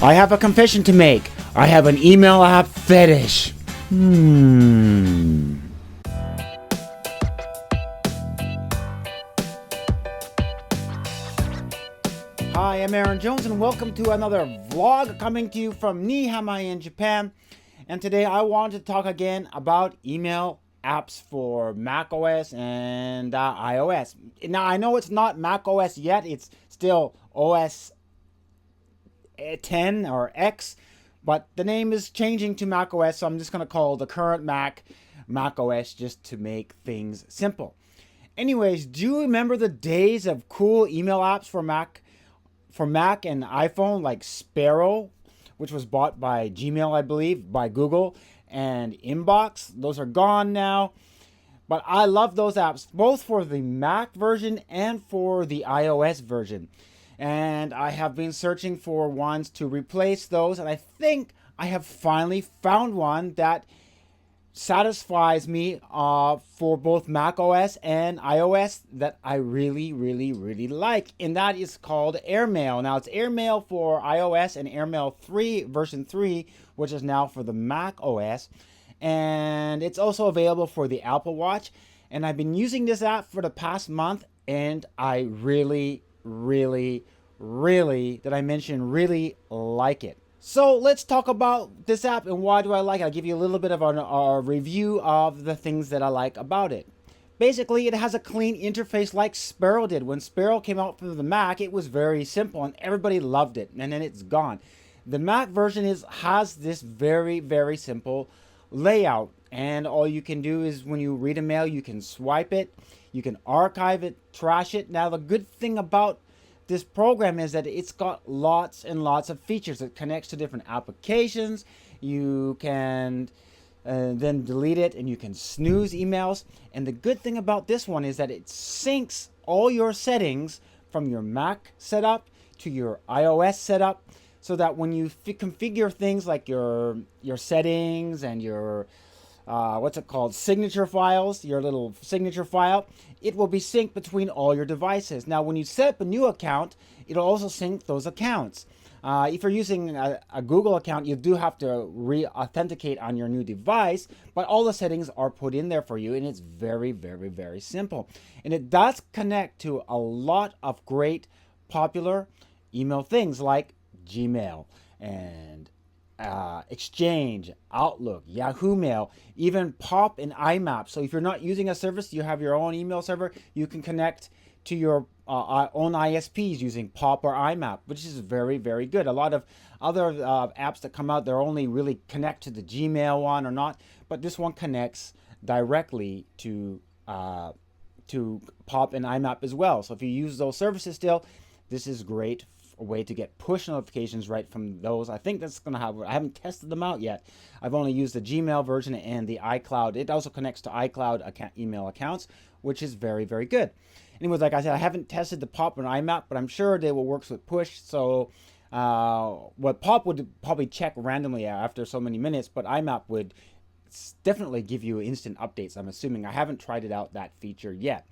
I have a confession to make. I have an email app fetish. Hi, I'm Aaron Jones and welcome to another vlog coming to you from Niihama in Japan. And today I want to talk again about email apps for Mac OS and iOS. Now I know it's not Mac OS yet, it's still OS 10 or X, but the name is changing to Mac OS, so I'm just going to call the current Mac OS just to make things simple. Anyways, do you remember the days of cool email apps for Mac and iPhone like Sparrow, which was bought by Gmail, I believe, by Google, and Inbox? Those are gone now. But I love those apps, both for the Mac version and for the iOS version. And I have been searching for ones to replace those, and I think I have finally found one that satisfies me for both Mac OS and iOS that I really like, and that is called AirMail. Now it's AirMail for iOS and AirMail 3 version 3, which is now for the Mac OS, and it's also available for the Apple Watch. And I've been using this app for the past month, and I really really like it. So let's talk about this app and why do I like it. I'll give you a little bit of a review of the things that I like about it. Basically, it has a clean interface like Sparrow did. When Sparrow came out for the Mac, it was very simple and everybody loved it, and then it's gone. The Mac version has this very simple layout, and all you can do is when you read a mail, you can swipe it, you can archive it, trash it. Now the good thing about this program is that it's got lots and lots of features. It connects to different applications. You can then delete it, and you can snooze emails. And the good thing about this one is that it syncs all your settings from your Mac setup to your iOS setup, so that when you configure things like your settings and your signature files, your little signature file, it will be synced between all your devices. Now, when you set up a new account, it'll also sync those accounts. If you're using a Google account, you do have to re-authenticate on your new device, but all the settings are put in there for you, and it's very simple. And it does connect to a lot of great popular email things like Gmail and Exchange, Outlook, Yahoo Mail, even Pop and IMAP. So if you're not using a service, you have your own email server, you can connect to your own ISPs using Pop or IMAP, which is very good. A lot of other apps that come out, they're only really connect to the Gmail one or not, but this one connects directly to Pop and IMAP as well. So if you use those services still, this is great. A way to get push notifications right from those. I think that's gonna have. I haven't tested them out yet. I've only used the Gmail version and the iCloud. It also connects to iCloud email accounts, which is very good. Anyways, like I said, I haven't tested the Pop and IMAP, but I'm sure they will work with push. So what Pop would probably check randomly after so many minutes, but IMAP would definitely give you instant updates, I'm assuming. I haven't tried it out, that feature yet.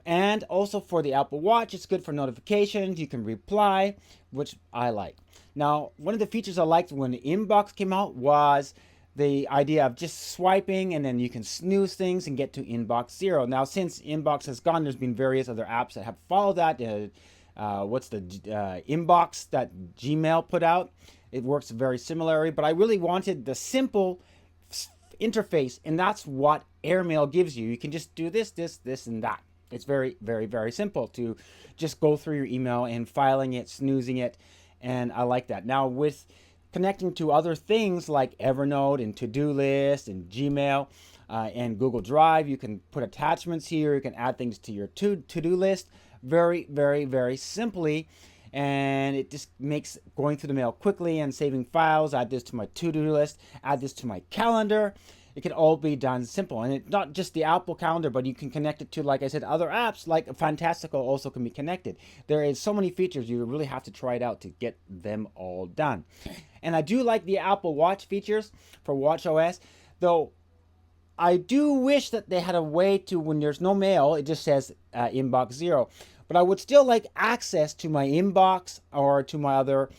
And also for the Apple Watch, it's good for notifications. You can reply, which I like. Now, one of the features I liked when the Inbox came out was the idea of just swiping, and then you can snooze things and get to Inbox 0. Now, since Inbox has gone, there's been various other apps that have followed that. Inbox that Gmail put out? It works very similarly, but I really wanted the simple interface, and that's what AirMail gives you. You can just do this, and that. It's very simple to just go through your email and filing it, snoozing it, and I like that. Now, with connecting to other things like Evernote and To-Do List and Gmail and Google Drive, you can put attachments here, you can add things to your to-do list very simply, and it just makes going through the mail quickly and saving files. Add this to my to-do list, add this to my calendar. It can all be done simple, and it's not just the Apple Calendar, but you can connect it to, like I said, other apps like Fantastical also can be connected. There is so many features, you really have to try it out to get them all done. And I do like the Apple Watch features for watchOS, though I do wish that they had a way to, when there's no mail, it just says Inbox 0. but I would still like access to my inbox or to my other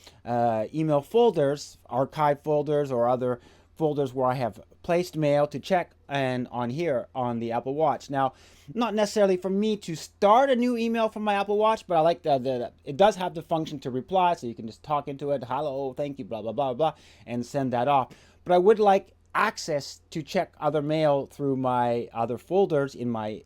email folders, archive folders, or other folders where I have placed mail to check, and on here on the Apple Watch. Now, not necessarily for me to start a new email from my Apple Watch, but I like that it does have the function to reply, so you can just talk into it, hello, thank you, blah, blah, blah, blah, and send that off. But I would like access to check other mail through my other folders in my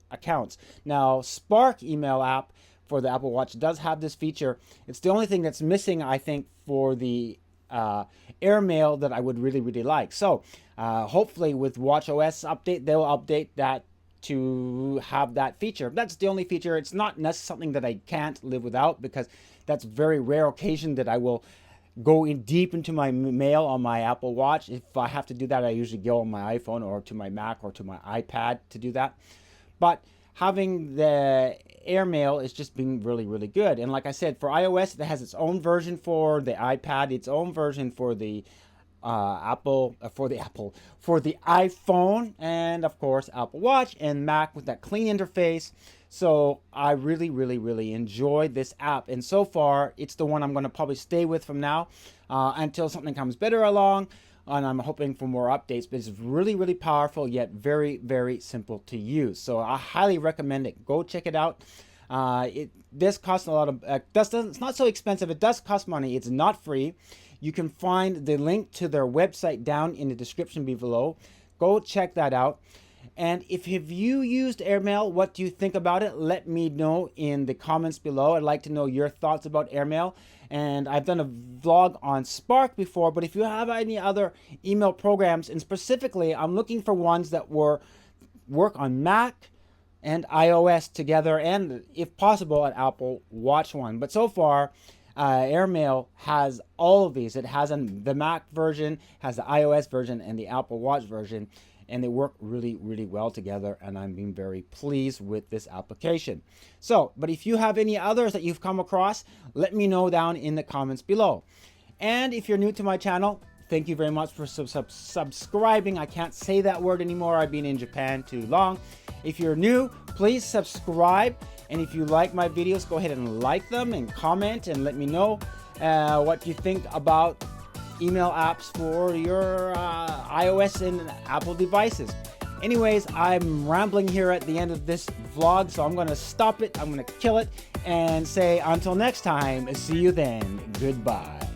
accounts. Now, Spark email app for the Apple Watch does have this feature. It's the only thing that's missing, I think, for the AirMail that I would really, really like. So hopefully with WatchOS update, they'll update that to have that feature. That's the only feature. It's not something that I can't live without, because that's a very rare occasion that I will go in deep into my mail on my Apple Watch. If I have to do that, I usually go on my iPhone or to my Mac or to my iPad to do that. But having the AirMail is just being really, really good. And like I said, for iOS, it has its own version for the iPad, its own version for the for the iPhone, and of course Apple Watch and Mac with that clean interface. So I really, really, really enjoy this app, and so far it's the one I'm going to probably stay with from now until something comes better along, and I'm hoping for more updates. But it's really, really powerful, yet very, very simple to use. So I highly recommend it. Go check it out. This costs a lot of it's not so expensive. It does cost money. It's not free. You can find the link to their website down in the description below. Go check that out. And if you used AirMail, what do you think about it? Let me know in the comments below. I'd like to know your thoughts about AirMail. And I've done a vlog on Spark before, but if you have any other email programs, and specifically I'm looking for ones that work on Mac and iOS together, and if possible an Apple Watch one. But so far, AirMail has all of these. It has the Mac version, has the iOS version, and the Apple Watch version, and they work really, really well together, and I'm being very pleased with this application. So, but if you have any others that you've come across, let me know down in the comments below. And if you're new to my channel, thank you very much for subscribing. I can't say that word anymore. I've been in Japan too long. If you're new, please subscribe. And if you like my videos, go ahead and like them and comment and let me know what you think about email apps for your iOS and Apple devices. Anyways, I'm rambling here at the end of this vlog, so I'm going to stop it. I'm going to kill it and say until next time, see you then. Goodbye.